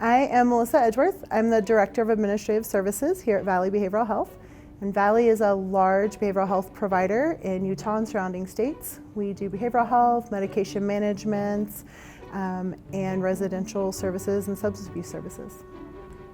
I am Melissa Edgeworth. I'm the Director of Administrative Services here at Valley Behavioral Health. And Valley is a large behavioral health provider in Utah and surrounding states. We do behavioral health, medication management, and residential services and substance abuse services.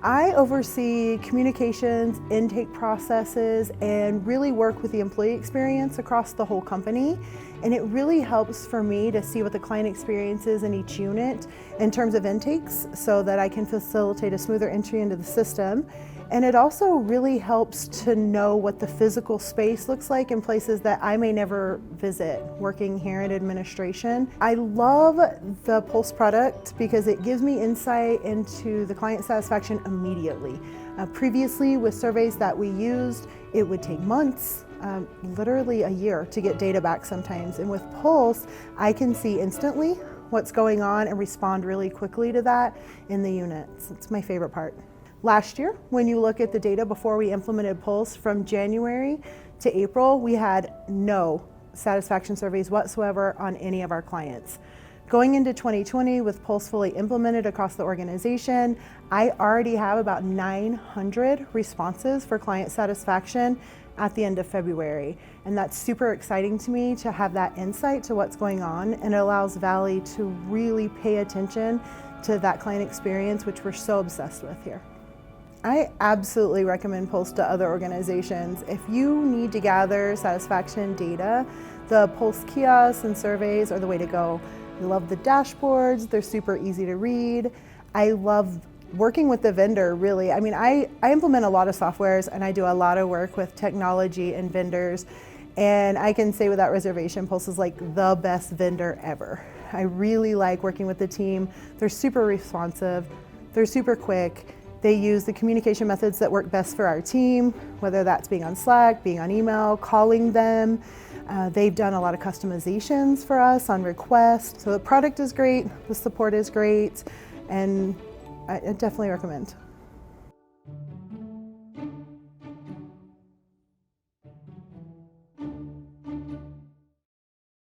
I oversee communications, intake processes, and really work with the employee experience across the whole company. And it really helps for me to see what the client experience is in each unit in terms of intakes so that I can facilitate a smoother entry into the system. And it also really helps to know what the physical space looks like in places that I may never visit working here in administration. I love the Pulse product because it gives me insight into the client satisfaction immediately. Previously, with surveys that we used, it would take months, literally a year, to get data back sometimes. And with Pulse, I can see instantly what's going on and respond really quickly to that in the units. It's my favorite part. Last year, when you look at the data before we implemented Pulse, from January to April, we had no satisfaction surveys whatsoever on any of our clients. Going into 2020 with Pulse fully implemented across the organization, I already have about 900 responses for client satisfaction at the end of February. And that's super exciting to me to have that insight to what's going on, and it allows Valley to really pay attention to that client experience, which we're so obsessed with here. I absolutely recommend Pulse to other organizations. If you need to gather satisfaction data, the Pulse kiosks and surveys are the way to go. I love the dashboards, they're super easy to read. I love working with the vendor, really. I mean, I implement a lot of softwares and I do a lot of work with technology and vendors, and I can say without reservation, Pulse is like the best vendor ever. I really like working with the team. They're super responsive, they're super quick. They use the communication methods that work best for our team, whether that's being on Slack, being on email, calling them. They've done a lot of customizations for us on request. So the product is great, the support is great, and I definitely recommend.